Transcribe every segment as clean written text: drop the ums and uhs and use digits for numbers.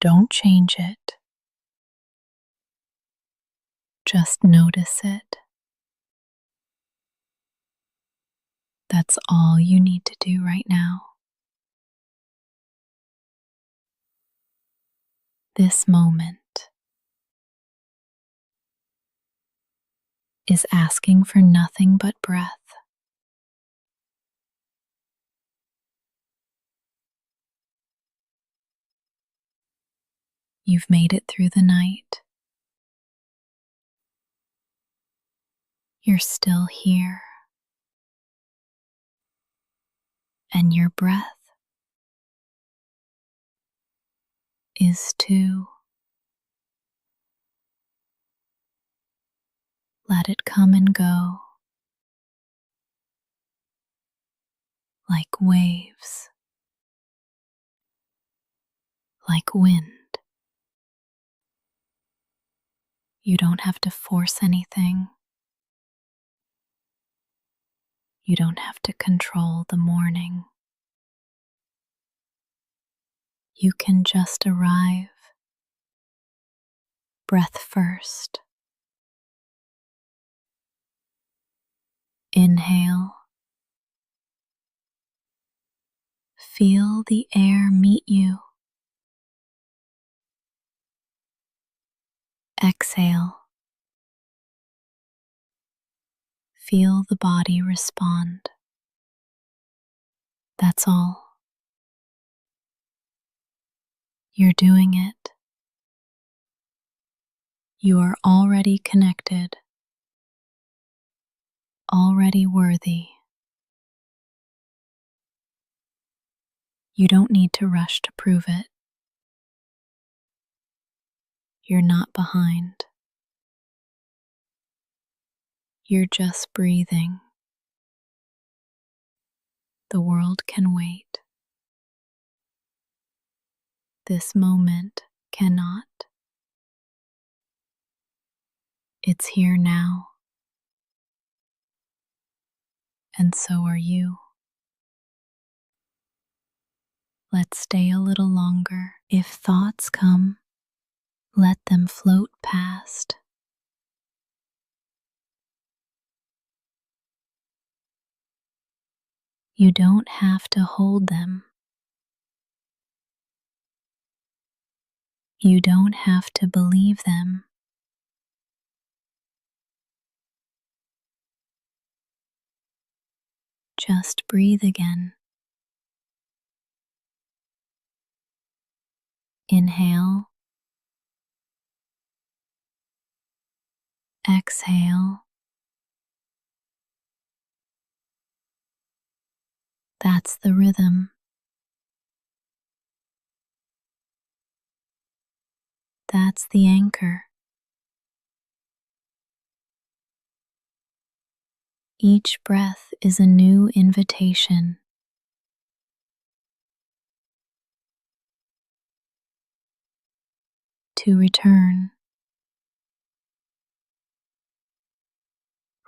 Don't change it. Just notice it. That's all you need to do right now. This moment is asking for nothing but breath. You've made it through the night. You're still here. And your breath is too. Let it come and go like waves, like wind. You don't have to force anything. You don't have to control the morning. You can just arrive. Breath first. Inhale. Feel the air meet you. Exhale. Feel the body respond. That's all. You're doing it. You are already connected, already worthy. You don't need to rush to prove it. You're not behind. You're just breathing. The world can wait. This moment cannot. It's here now. And so are you. Let's stay a little longer. If thoughts come, let them float past. You don't have to hold them. You don't have to believe them. Just breathe again. Inhale. Exhale. That's the rhythm. That's the anchor. Each breath is a new invitation. To return.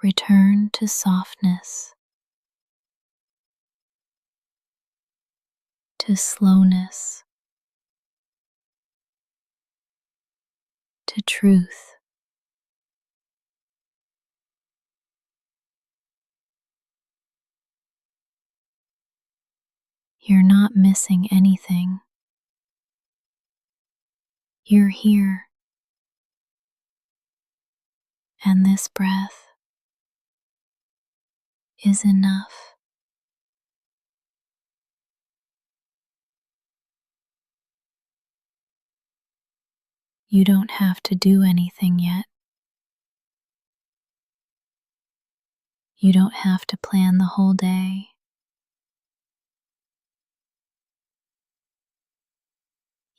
Return to softness. To slowness. To truth. You're not missing anything. You're here. And this breath is enough. You don't have to do anything yet. You don't have to plan the whole day.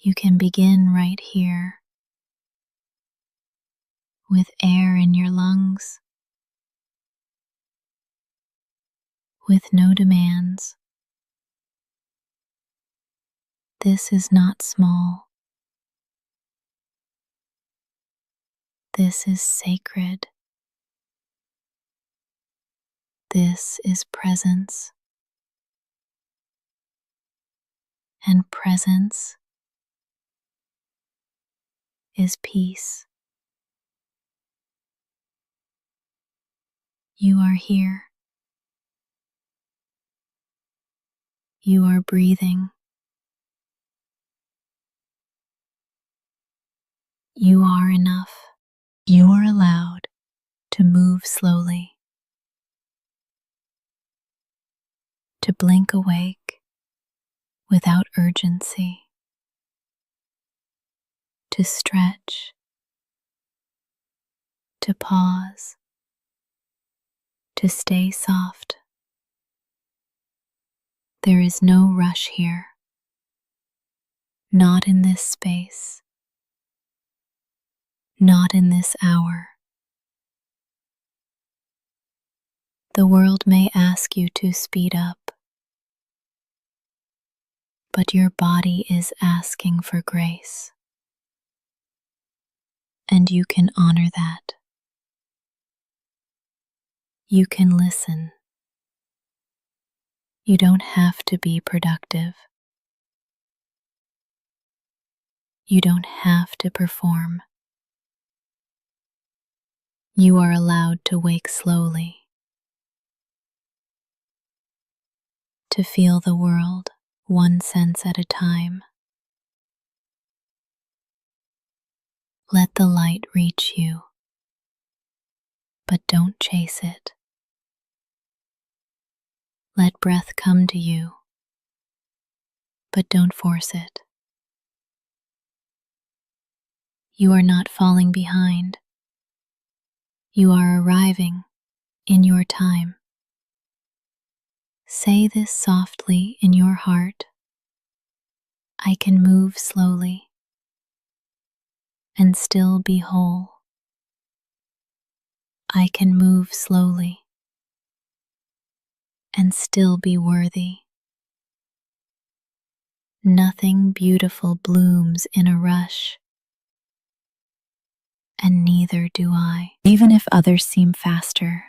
You can begin right here, with air in your lungs, with no demands. This is not small. This is sacred. This is presence. And presence is peace. You are here. You are breathing. You are enough. You are allowed to move slowly, to blink awake without urgency, to stretch, to pause, to stay soft. There is no rush here, not in this space, not in this hour. The world may ask you to speed up, but your body is asking for grace, and you can honor that. You can listen. You don't have to be productive. You don't have to perform. You are allowed to wake slowly, to feel the world one sense at a time. Let the light reach you, but don't chase it. Let breath come to you, but don't force it. You are not falling behind. You are arriving in your time. Say this softly in your heart. I can move slowly and still be whole. I can move slowly and still be worthy. Nothing beautiful blooms in a rush, and neither do I, even if others seem faster.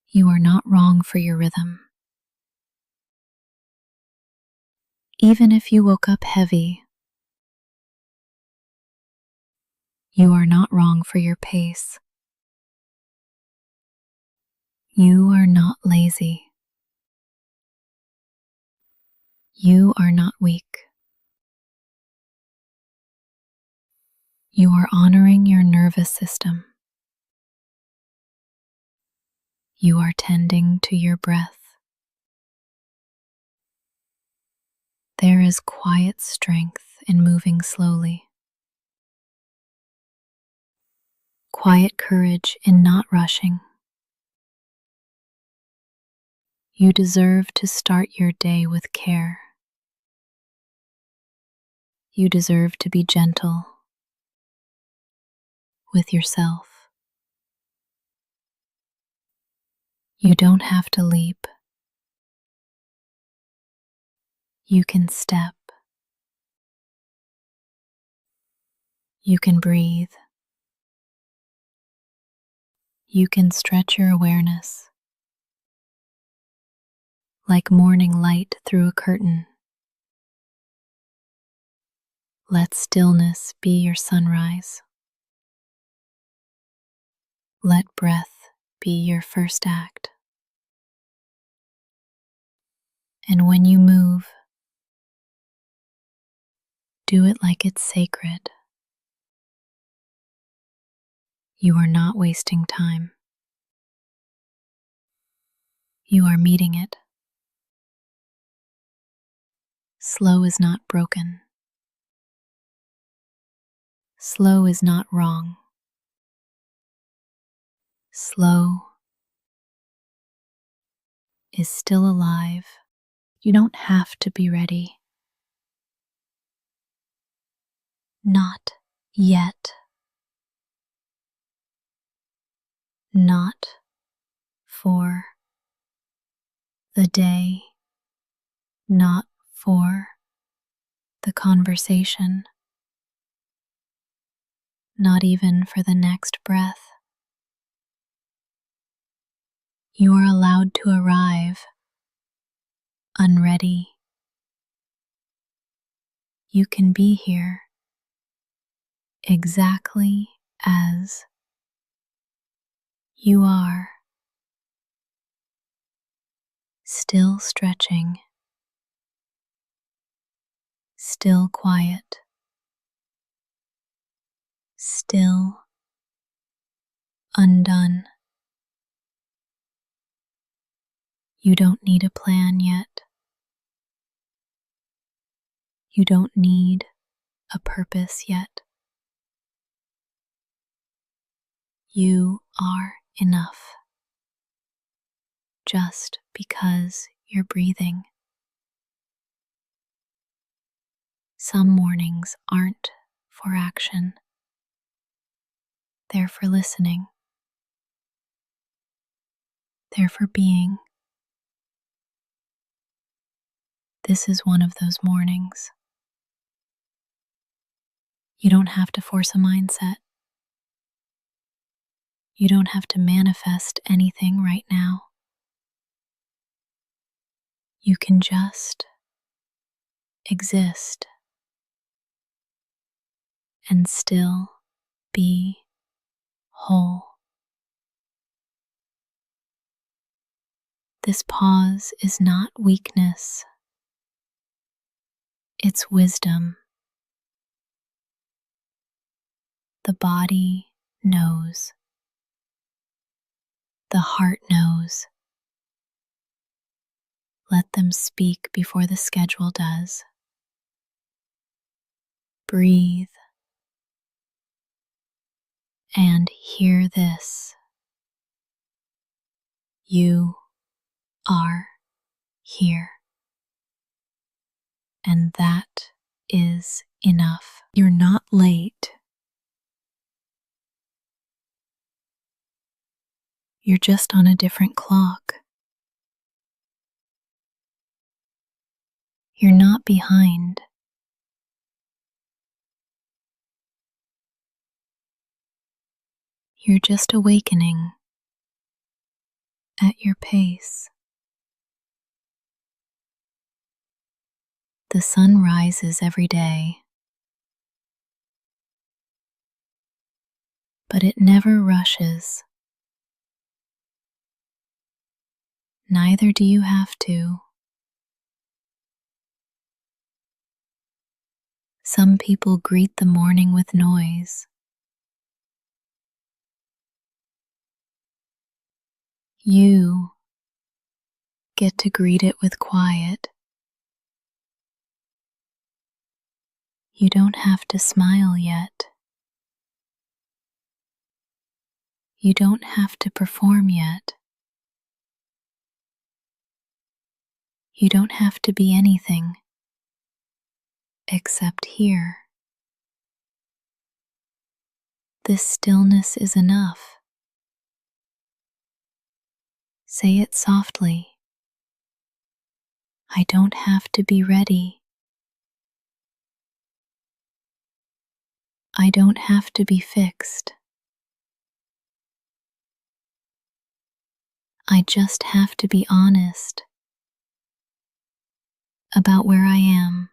You are not wrong for your rhythm. Even if you woke up heavy, you are not wrong for your pace. You are not lazy. You are not weak. You are honoring your nervous system. You are tending to your breath. There is quiet strength in moving slowly. Quiet courage in not rushing. You deserve to start your day with care. You deserve to be gentle with yourself. You don't have to leap. You can step. You can breathe. You can stretch your awareness like morning light through a curtain. Let stillness be your sunrise. Let breath be your first act. And when you move, do it like it's sacred. You are not wasting time. You are meeting it. Slow is not broken. Slow is not wrong. Slow is still alive. You don't have to be ready. Not yet. Not for the day. Not for the conversation. Not even for the next breath. You are allowed to arrive unready. You can be here exactly as you are, still stretching, still quiet, still undone. You don't need a plan yet. You don't need a purpose yet. You are enough just because you're breathing. Some mornings aren't for action. They're for listening. They're for being. This is one of those mornings. You don't have to force a mindset. You don't have to manifest anything right now. You can just exist and still be whole. This pause is not weakness. It's wisdom. The body knows. The heart knows. Let them speak before the schedule does. Breathe and hear this. You are here. And that is enough. You're not late. You're just on a different clock. You're not behind. You're just awakening at your pace. The sun rises every day, but it never rushes. Neither do you have to. Some people greet the morning with noise. You get to greet it with quiet. You don't have to smile yet. You don't have to perform yet. You don't have to be anything except here. This stillness is enough. Say it softly. I don't have to be ready. I don't have to be fixed. I just have to be honest about where I am.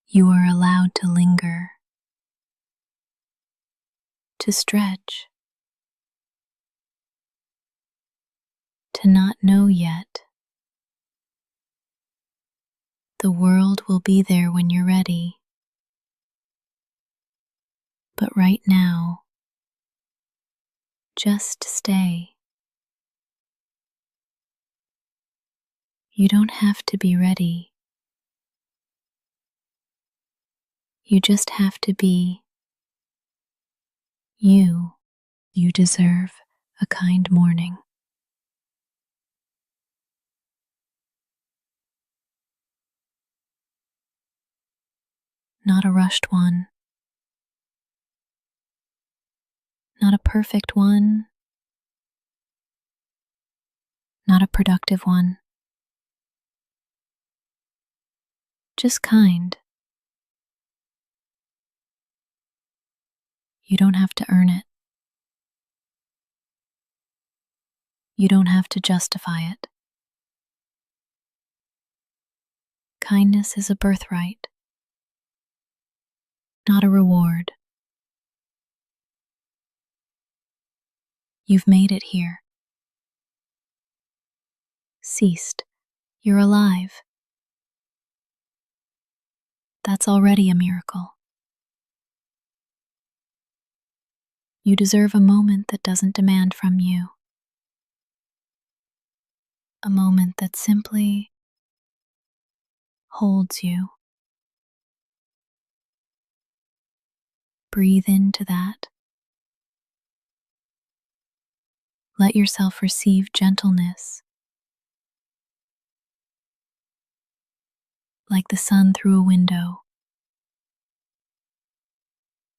You are allowed to linger, to stretch, to not know yet. The world will be there when you're ready. But right now, just stay. You don't have to be ready. You just have to be you. You deserve a kind morning. Not a rushed one. Not a perfect one. Not a productive one. Just kind. You don't have to earn it. You don't have to justify it. Kindness is a birthright, not a reward. You've made it here. Ceased. You're alive. That's already a miracle. You deserve a moment that doesn't demand from you. A moment that simply holds you. Breathe into that. Let yourself receive gentleness, like the sun through a window,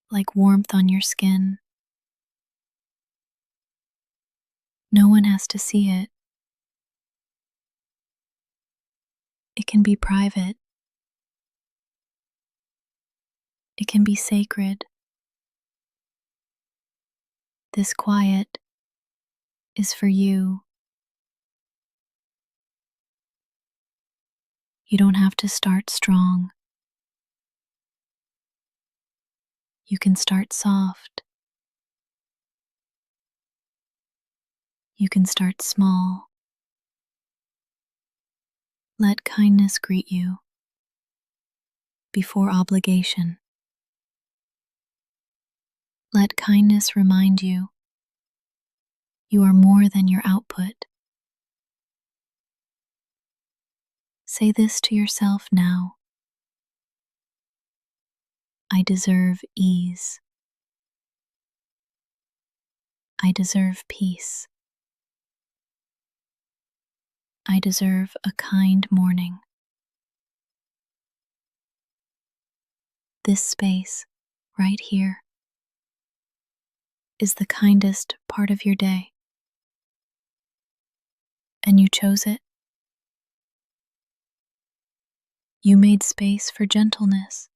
like warmth on your skin. No one has to see it. It can be private. It can be sacred. This quiet is for you. You don't have to start strong. You can start soft. You can start small. Let kindness greet you before obligation. Let kindness remind you you are more than your output. Say this to yourself now. I deserve ease. I deserve peace. I deserve a kind morning. This space, right here, is the kindest part of your day. And you chose it. You made space for gentleness.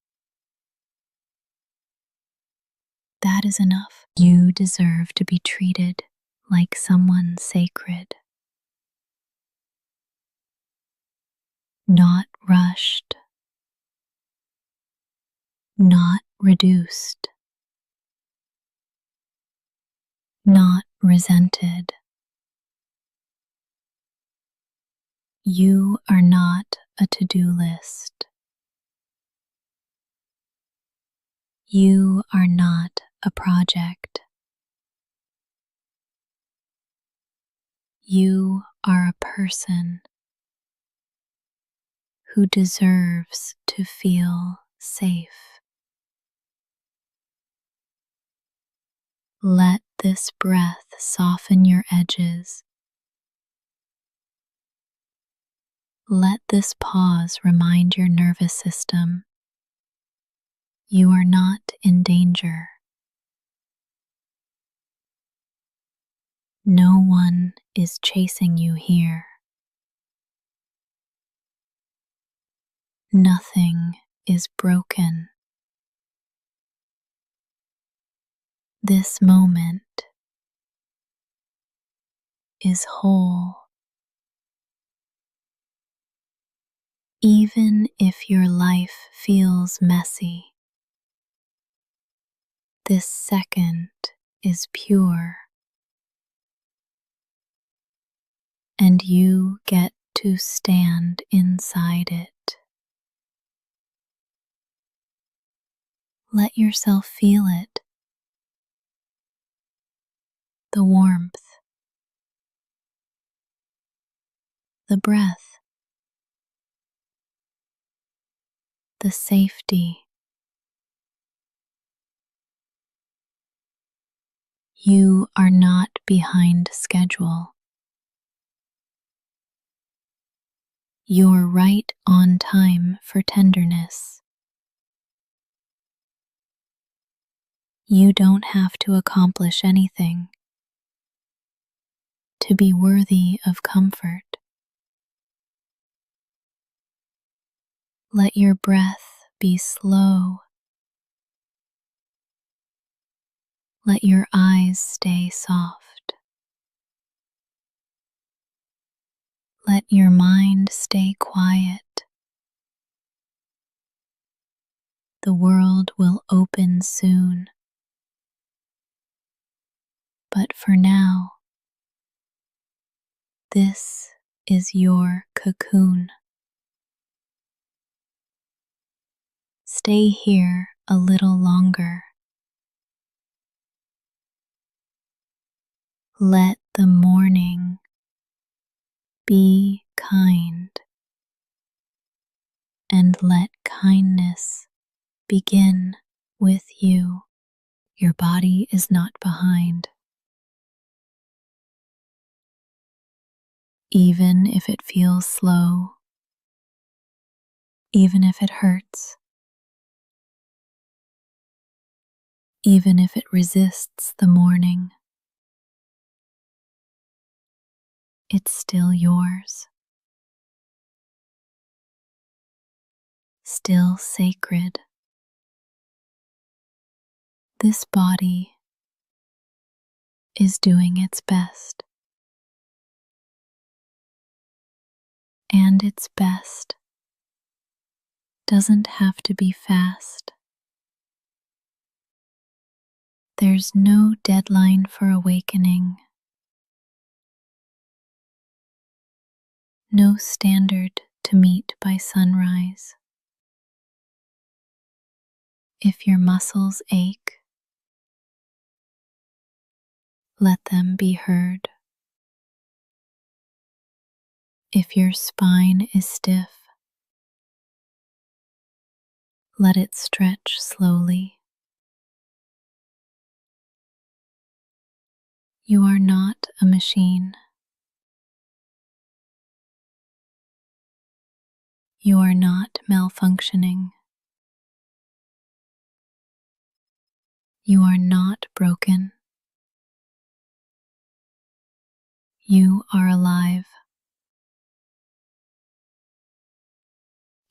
That is enough. You deserve to be treated like someone sacred. Not rushed. Not reduced. Not resented. You are not a to-do list. You are not a project. You are a person who deserves to feel safe. Let this breath soften your edges. Let this pause remind your nervous system you are not in danger. No one is chasing you here. Nothing is broken. This moment is whole. Even if your life feels messy, this second is pure. And you get to stand inside it. Let yourself feel it. The warmth, the breath, the safety. You are not behind schedule. You're right on time for tenderness. You don't have to accomplish anything to be worthy of comfort. Let your breath be slow. Let your eyes stay soft. Let your mind stay quiet. the world will open soon. But for now, this is your cocoon. Stay here a little longer. Let the morning be kind, and let kindness begin with you. Your body is not behind. Even if it feels slow, even if it hurts, even if it resists the morning, it's still yours, still sacred. This body is doing its best, and its best doesn't have to be fast. There's no deadline for awakening, no standard to meet by sunrise. If your muscles ache, let them be heard. If your spine is stiff, let it stretch slowly. You are not a machine. You are not malfunctioning. You are not broken. You are alive.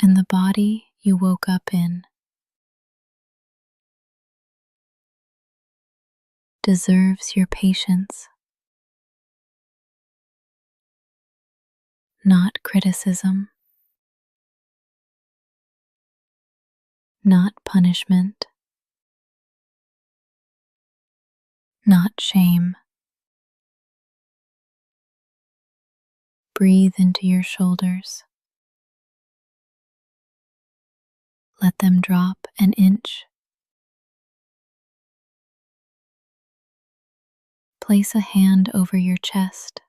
And the body you woke up in deserves your patience, not criticism, not punishment, not shame. Breathe into your shoulders. Let them drop an inch. Place a hand over your chest.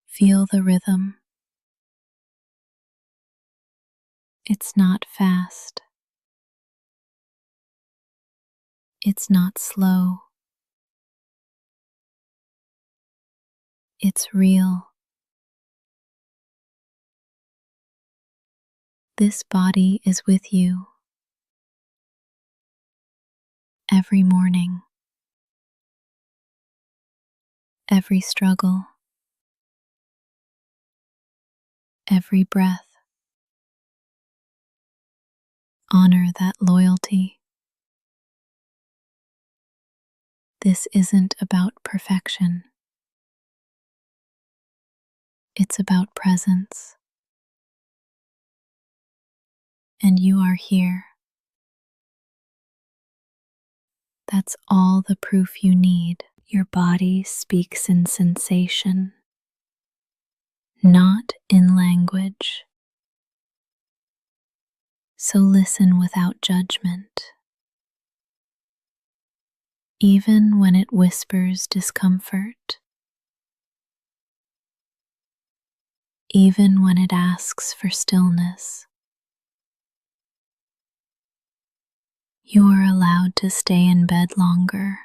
Feel the rhythm. It's not fast. It's not slow. It's real. This body is with you every morning, every struggle, every breath. Honor that loyalty. This isn't about perfection. It's about presence. And you are here. That's all the proof you need. Your body speaks in sensation, not in language. So listen without judgment. Even when it whispers discomfort, even when it asks for stillness, you are allowed to stay in bed longer.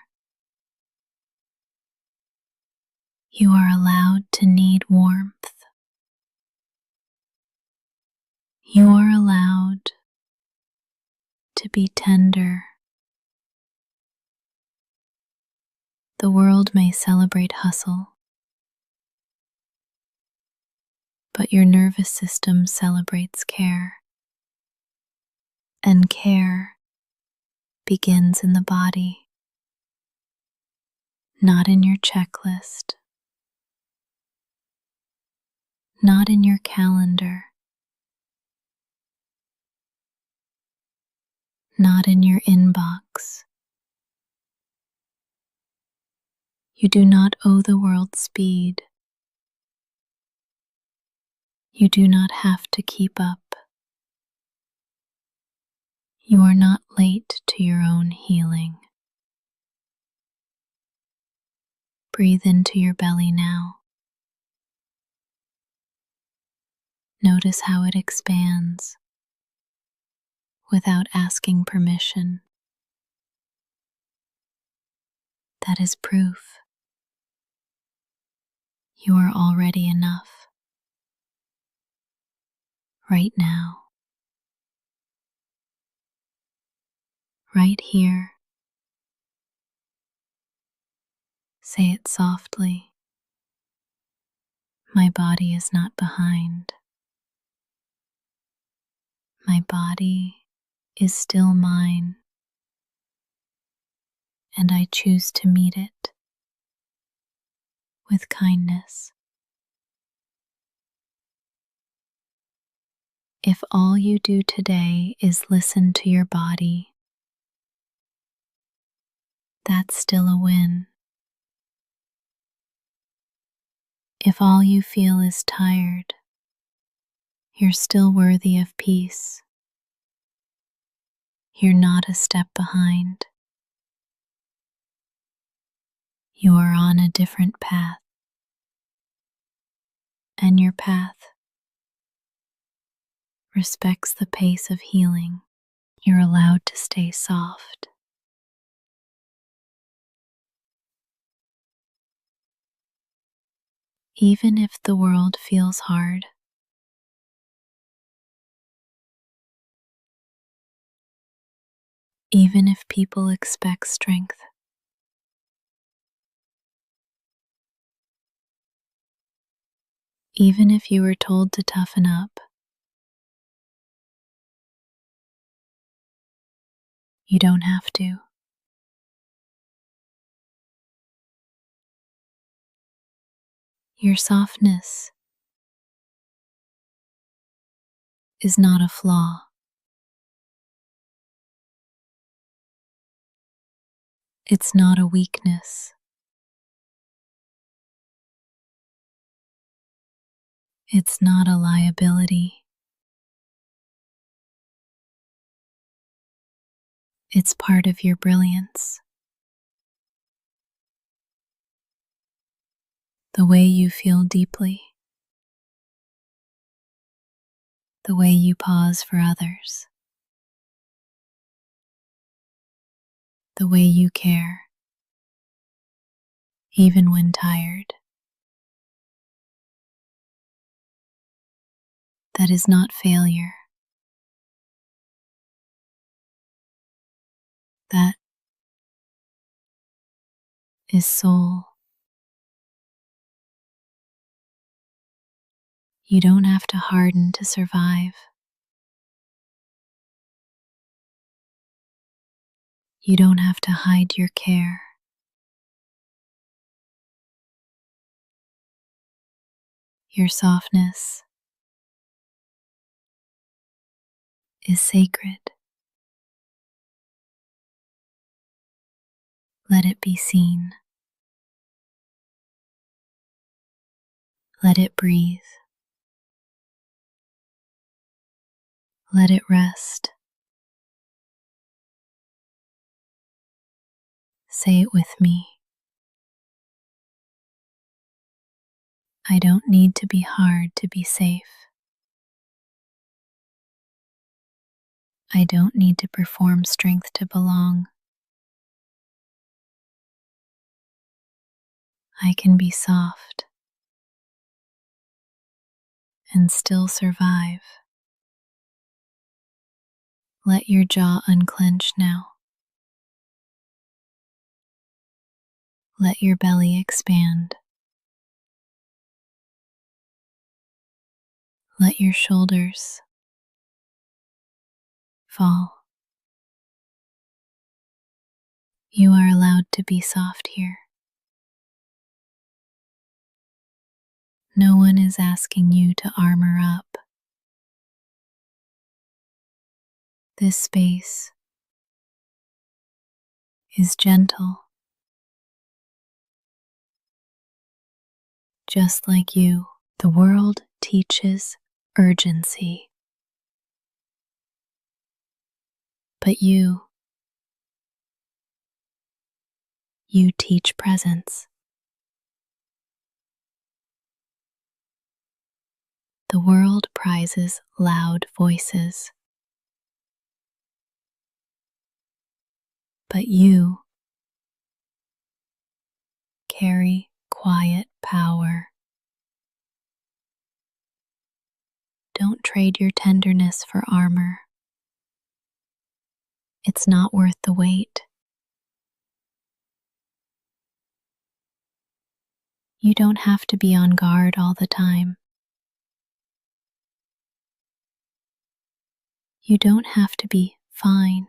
You are allowed to need warmth. You are allowed to be tender. The world may celebrate hustle, but your nervous system celebrates care. And care begins in the body, not in your checklist, not in your calendar, not in your inbox. You do not owe the world speed. You do not have to keep up. You are not late to your own healing. Breathe into your belly now. Notice how it expands without asking permission. That is proof you are already enough right now, right here. Say it softly. My body is not behind. My body is still mine, and I choose to meet it with kindness. If all you do today is listen to your body, that's still a win. If all you feel is tired, you're still worthy of peace. You're not a step behind. You are on a different path, and your path respects the pace of healing. You're allowed to stay soft. Even if the world feels hard, even if people expect strength, even if you were told to toughen up, you don't have to. Your softness is not a flaw. It's not a weakness. It's not a liability. It's part of your brilliance. The way you feel deeply, the way you pause for others, the way you care, even when tired. That is not failure. That is soul. You don't have to harden to survive. You don't have to hide your care. Your softness is sacred. Let it be seen. Let it breathe. Let it rest. Say it with me. I don't need to be hard to be safe. I don't need to perform strength to belong. I can be soft and still survive. Let your jaw unclench now. Let your belly expand. Let your shoulders fall. You are allowed to be soft here. No one is asking you to armor up. This space is gentle, just like you. The world teaches urgency, but you teach presence. The world prizes loud voices, but you carry quiet power. Don't trade your tenderness for armor. It's not worth the wait. You don't have to be on guard all the time. You don't have to be fine.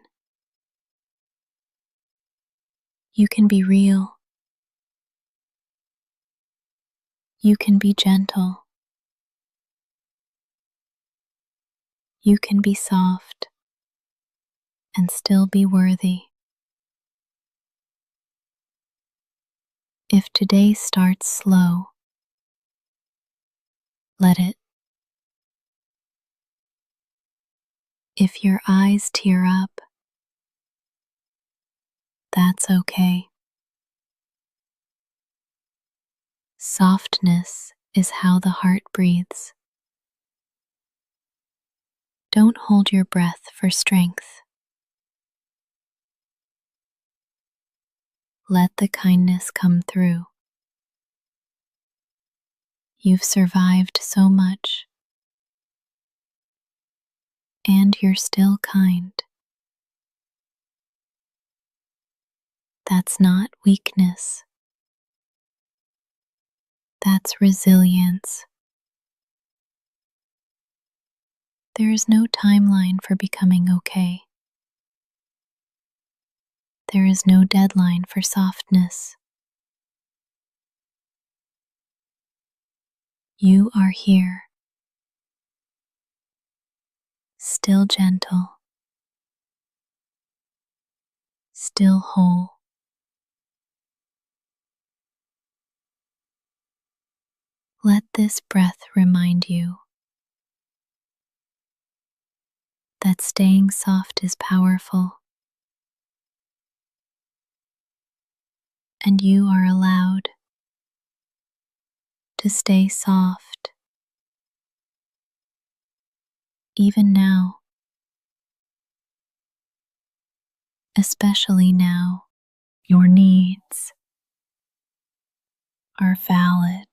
You can be real. You can be gentle. You can be soft and still be worthy. If today starts slow, let it. If your eyes tear up, that's okay. Softness is how the heart breathes. Don't hold your breath for strength. Let the kindness come through. You've survived so much, and you're still kind. That's not weakness. That's resilience. There is no timeline for becoming okay. There is no deadline for softness. You are here, still gentle, still whole. Let this breath remind you that staying soft is powerful, and you are allowed to stay soft even now, especially now. Your needs are valid,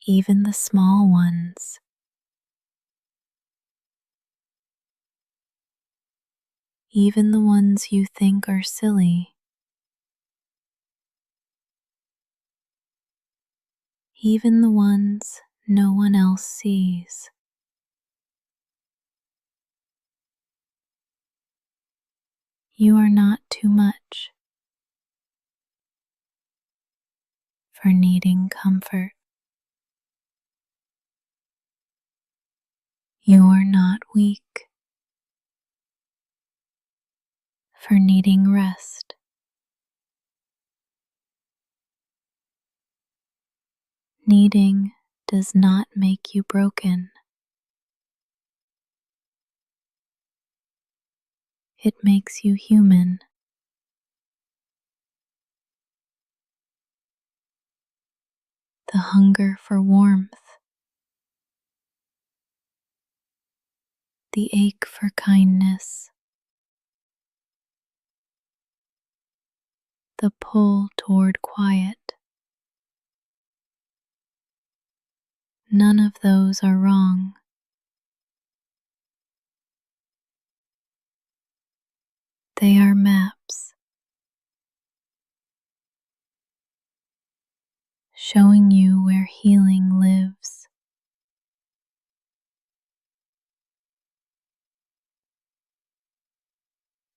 even the small ones. Even the ones you think are silly. Even the ones no one else sees. You are not too much for needing comfort. You are not weak for needing rest. Needing does not make you broken. It makes you human. The hunger for warmth, the ache for kindness, the pull toward quiet. None of those are wrong. They are maps showing you where healing lives.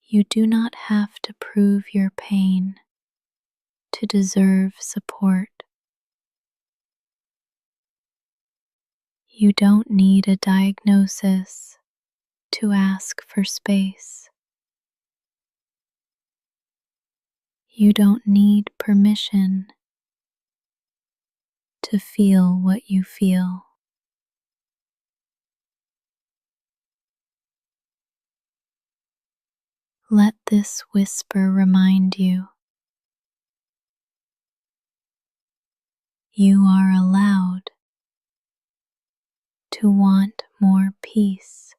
You do not have to prove your pain to deserve support. You don't need a diagnosis to ask for space. You don't need permission to feel what you feel. Let this whisper remind you you are allowed to want more peace.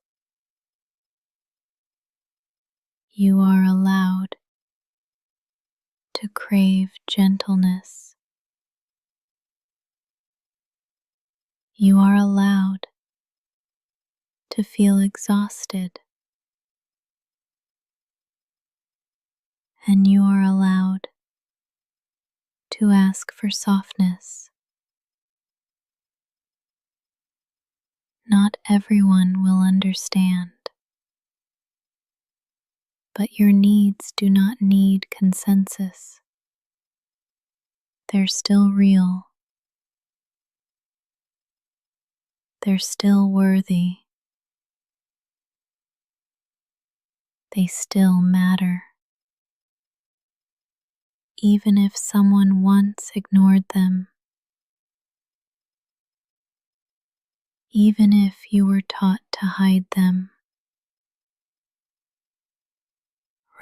You are allowed to crave gentleness. You are allowed to feel exhausted. And you are allowed to ask for softness. Not everyone will understand, but your needs do not need consensus. They're still real. They're still worthy. They still matter. Even if someone once ignored them, even if you were taught to hide them,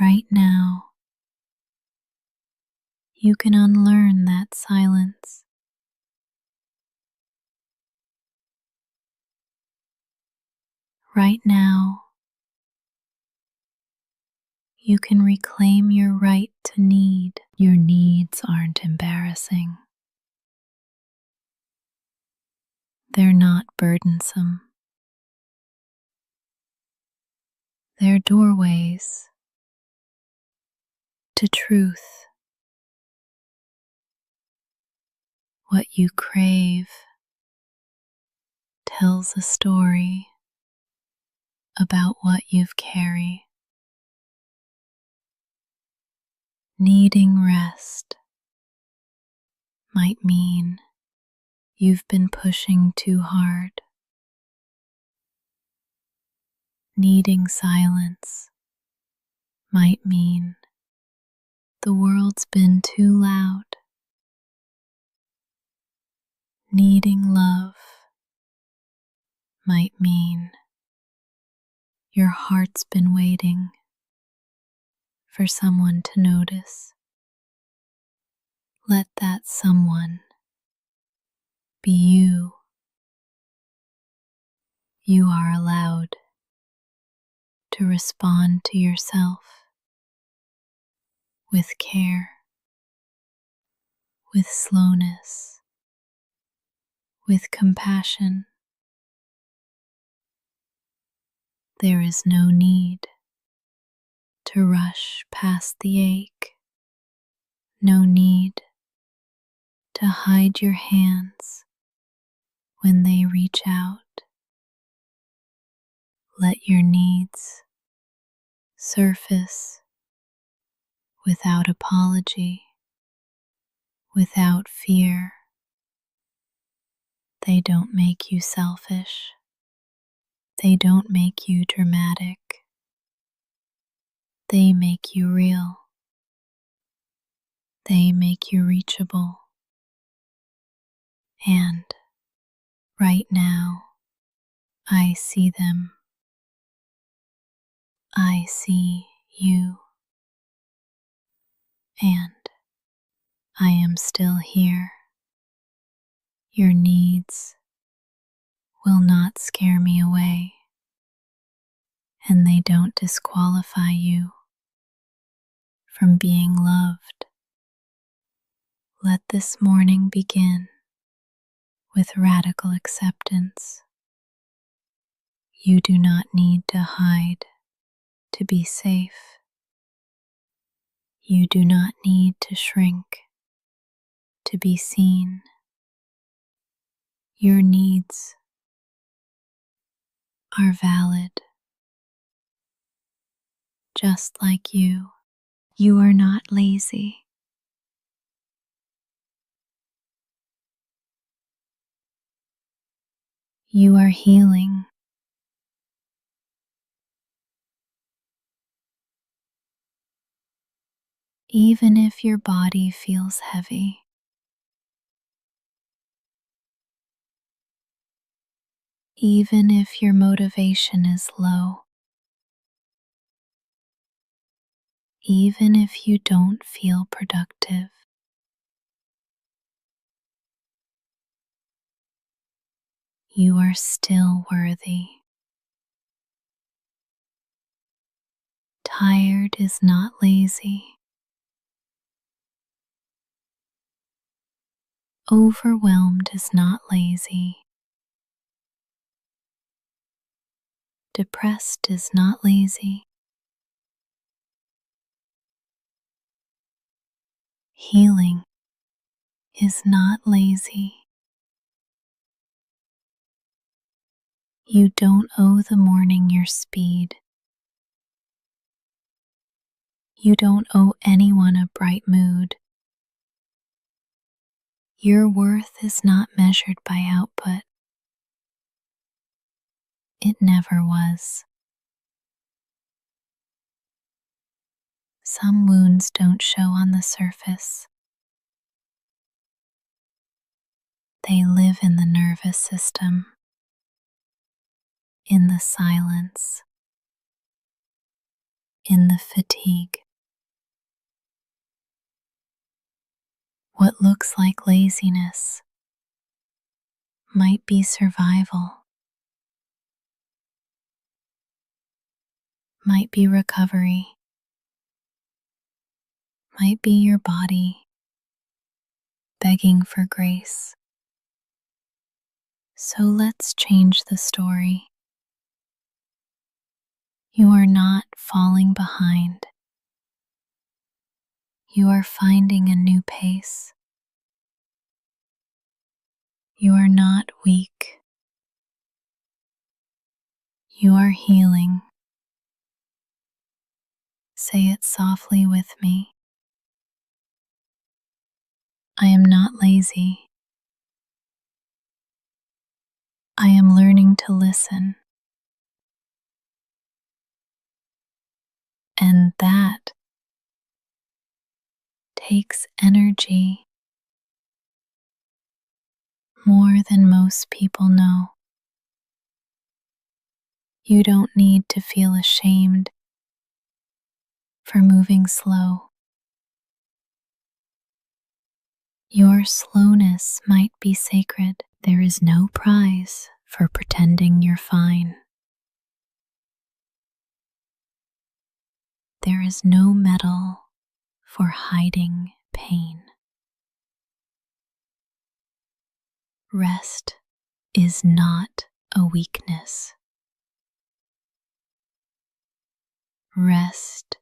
right now you can unlearn that silence. Right now you can reclaim your right to need. Your needs aren't embarrassing. They're not burdensome. They're doorways to truth. What you crave tells a story about what you've carried. Needing rest might mean you've been pushing too hard. Needing silence might mean the world's been too loud. Needing love might mean your heart's been waiting for someone to notice. Let that someone be you. You are allowed to respond to yourself with care, with slowness, with compassion. There is no need to rush past the ache, no need to hide your hands when they reach out. Let your needs surface without apology, without fear. They don't make you selfish. They don't make you dramatic. They make you real. They make you reachable. And right now, I see them. I see you. And I am still here. Your needs will not scare me away, and they don't disqualify you from being loved. Let this morning begin with radical acceptance. You do not need to hide to be safe. You do not need to shrink to be seen. Your needs are valid, just like you. You are not lazy. You are healing. even if your body feels heavy. Even if your motivation is low. Even if you don't feel productive. You are still worthy. Tired is not lazy. Overwhelmed is not lazy. Depressed is not lazy. Healing is not lazy. You don't owe the morning your speed. You don't owe anyone a bright mood. Your worth is not measured by output. It never was. Some wounds don't show on the surface. They live in the nervous system, in the silence, in the fatigue. What looks like laziness might be survival, might be recovery, might be your body begging for grace. So let's change the story. You are not falling behind. You are finding a new pace. You are not weak. You are healing. Say it softly with me. I am not lazy. I am learning to listen. And that takes energy more than most people know. You don't need to feel ashamed for moving slow. Your slowness might be sacred. There is no prize for pretending you're fine. There is no medal for hiding pain. Rest is not a weakness. Rest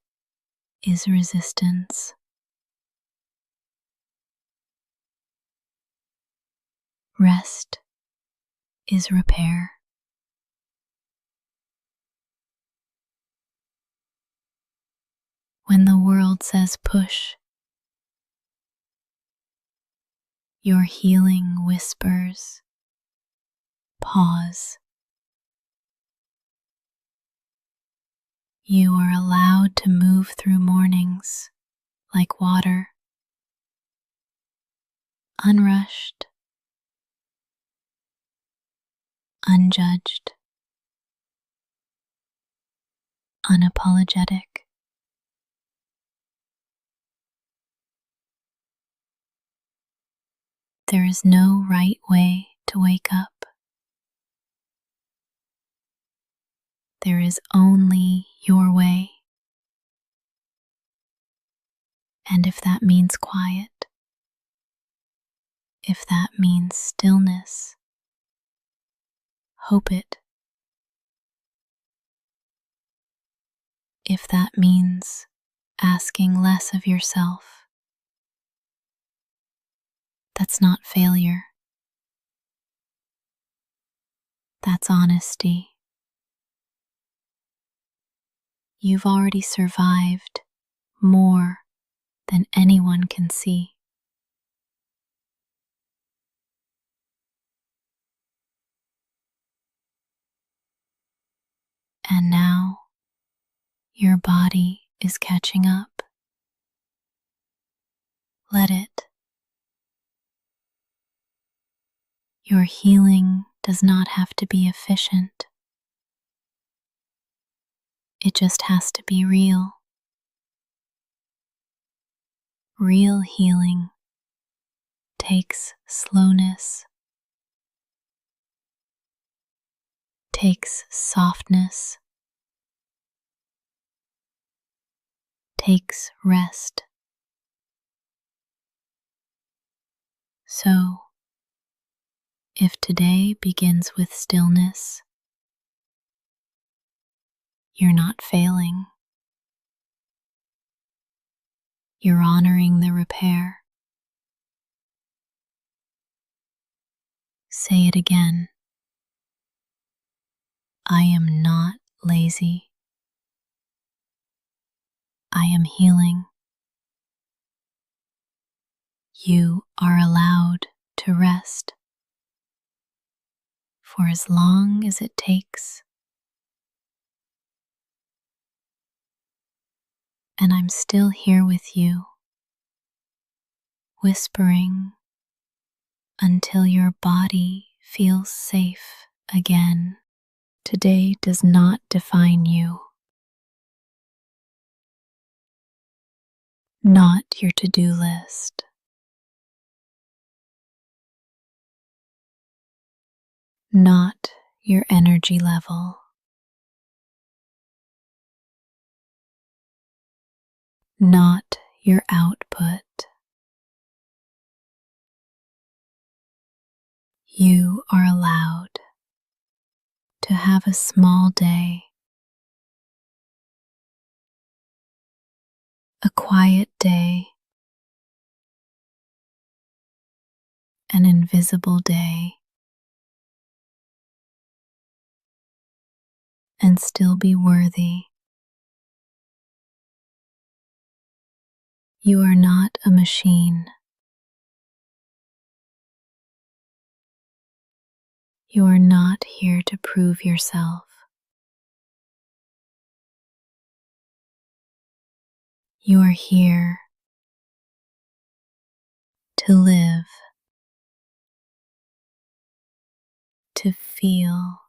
is resistance. Rest is repair. When the world says push, your healing whispers, pause. You are allowed to move through mornings like water, unrushed, unjudged, unapologetic. There is no right way to wake up. There is only your way. And if that means quiet, if that means stillness, hope it. If that means asking less of yourself, that's not failure. That's honesty. You've already survived more than anyone can see. And now your body is catching up. Let it. Your healing does not have to be efficient. It just has to be real. Real healing takes slowness, takes softness, takes rest. So, if today begins with stillness, you're not failing. You're honoring the repair. Say it again. I am not lazy. I am healing. You are allowed to rest for as long as it takes. And I'm still here with you, whispering until your body feels safe again. Today does not define you. Not your to-do list. Not your energy level. Not your output. You are allowed to have a small day, a quiet day, an invisible day, and still be worthy. You are not a machine. You are not here to prove yourself. You are here to live, to feel,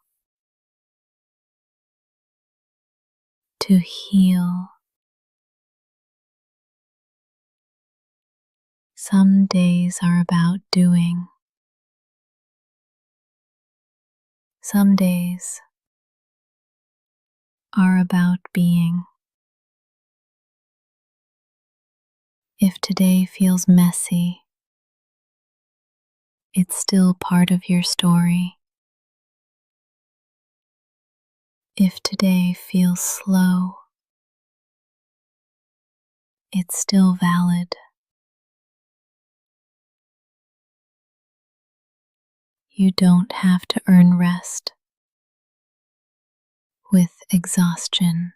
to heal. Some days are about doing. Some days are about being. If today feels messy, it's still part of your story. If today feels slow, it's still valid. You don't have to earn rest with exhaustion.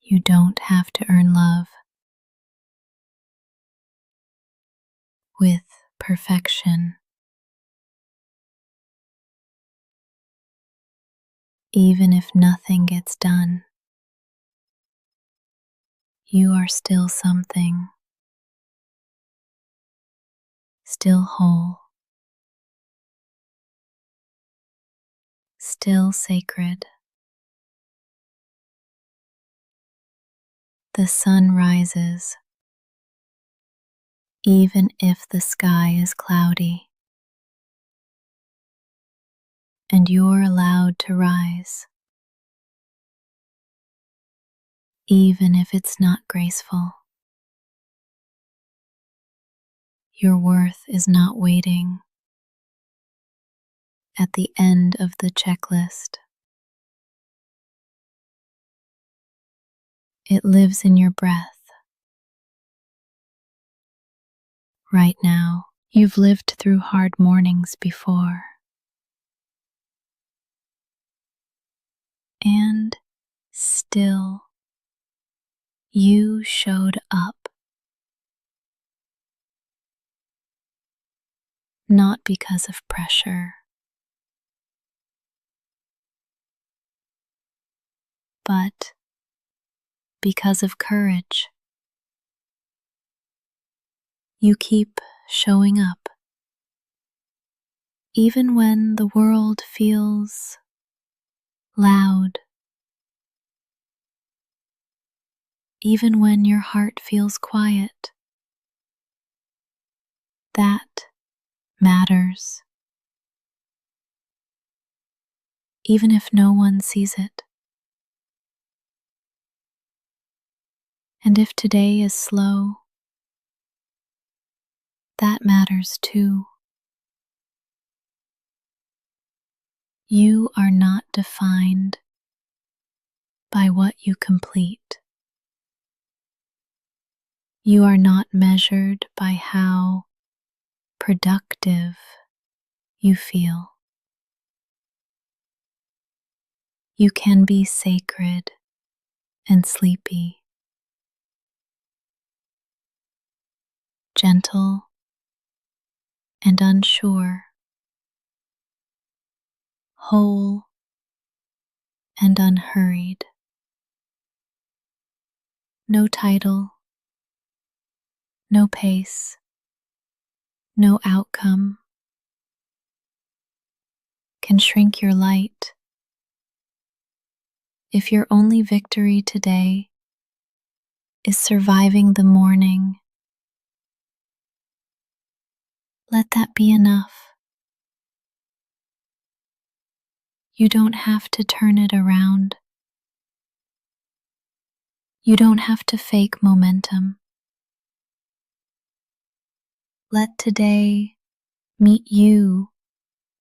You don't have to earn love with perfection. Even if nothing gets done, you are still something, still whole, still sacred. The sun rises, even if the sky is cloudy, and you're allowed to rise, even if it's not graceful. Your worth is not waiting at the end of the checklist. It lives in your breath. Right now, you've lived through hard mornings before. And still, you showed up. Not because of pressure, but because of courage. You keep showing up, even when the world feels loud, even when your heart feels quiet. That matters, even if no one sees it. And if today is slow, that matters too. You are not defined by what you complete. You are not measured by how productive you feel. You can be sacred and sleepy, gentle and unsure, whole and unhurried. No title, no pace, no outcome can shrink your light. If your only victory today is surviving the morning, let that be enough. You don't have to turn it around. You don't have to fake momentum. Let today meet you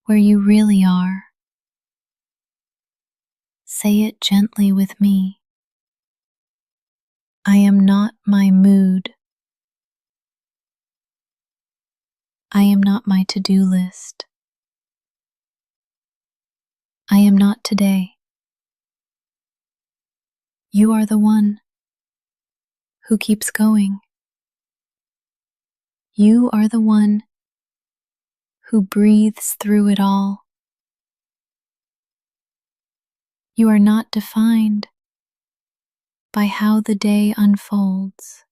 where you really are. Say it gently with me. I am not my mood. I am not my to-do list. I am not today. You are the one who keeps going. You are the one who breathes through it all. You are not defined by how the day unfolds.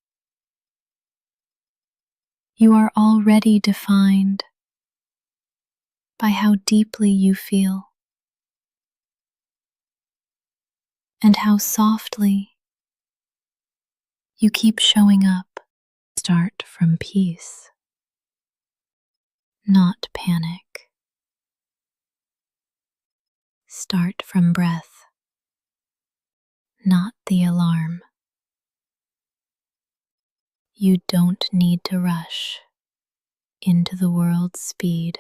You are already defined by how deeply you feel and how softly you keep showing up. Start from peace, not panic. Start from breath, not the alarm. You don't need to rush into the world's speed.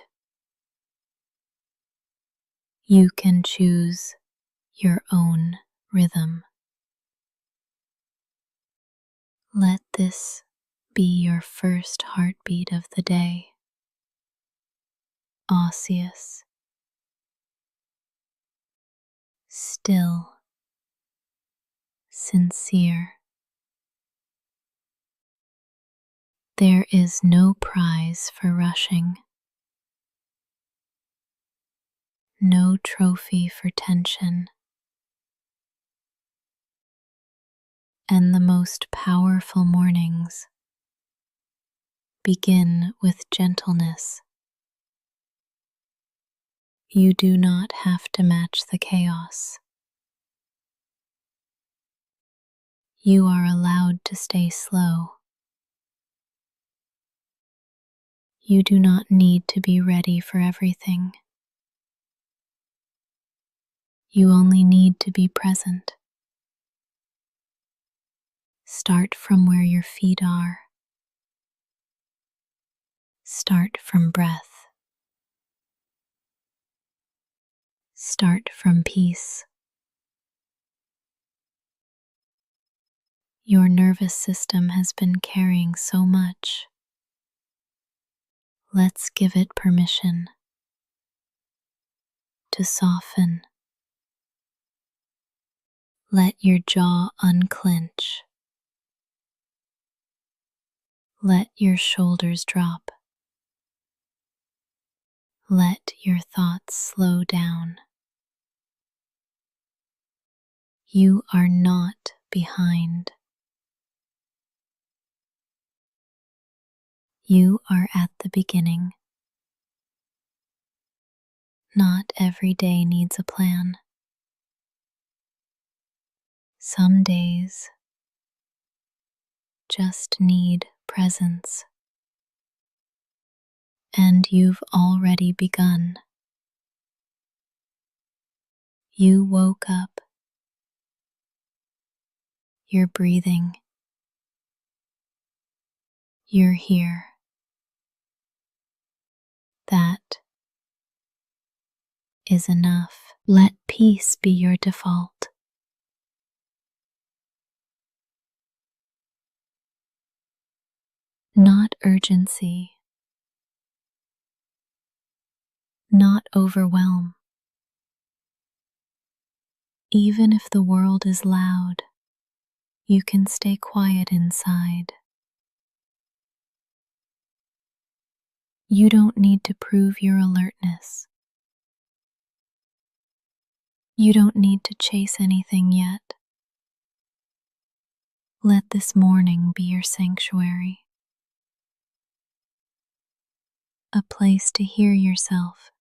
You can choose your own rhythm. Let this be your first heartbeat of the day. Osseous, still, sincere. There is no prize for rushing, no trophy for tension, and the most powerful mornings begin with gentleness. You do not have to match the chaos. You are allowed to stay slow. You do not need to be ready for everything. You only need to be present. Start from where your feet are. Start from breath. Start from peace. Your nervous system has been carrying so much. Let's give it permission to soften. Let your jaw unclench. Let your shoulders drop. Let your thoughts slow down. You are not behind. You are at the beginning. Not every day needs a plan. Some days just need presence. And you've already begun. You woke up. You're breathing. You're here. That is enough. Let peace be your default. Not urgency. Not overwhelm. Even if the world is loud, you can stay quiet inside. You don't need to prove your alertness. You don't need to chase anything yet. Let this morning be your sanctuary. A place to hear yourself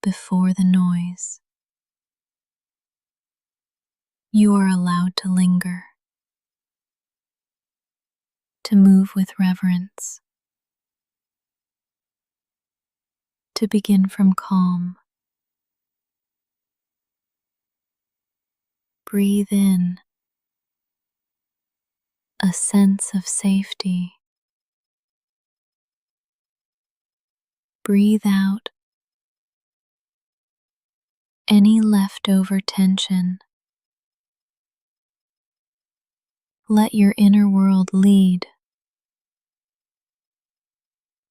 before the noise. You are allowed to linger, to move with reverence, to begin from calm. Breathe in a sense of safety. Breathe out any leftover tension. Let your inner world lead,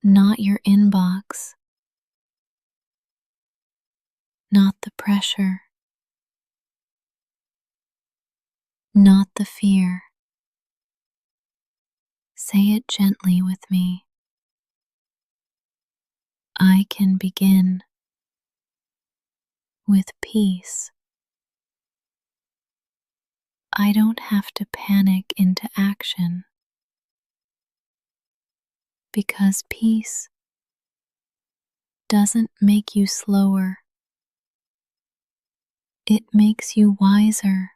not your inbox, not the pressure, not the fear. Say it gently with me. I can begin with peace. I don't have to panic into action, because peace doesn't make you slower. It makes you wiser.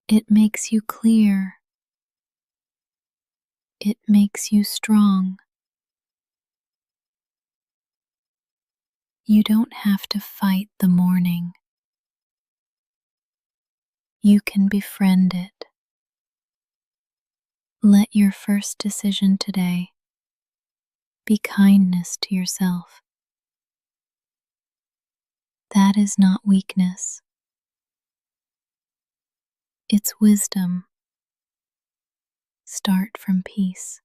It makes you clear. It makes you strong. You don't have to fight the morning. You can befriend it. Let your first decision today be kindness to yourself. That is not weakness. It's wisdom. Start from peace.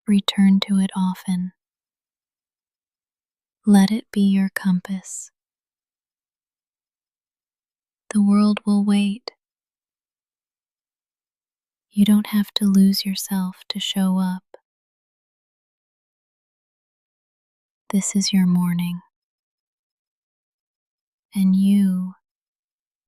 Return to it often. Let it be your compass. The world will wait. You don't have to lose yourself to show up. This is your morning, and you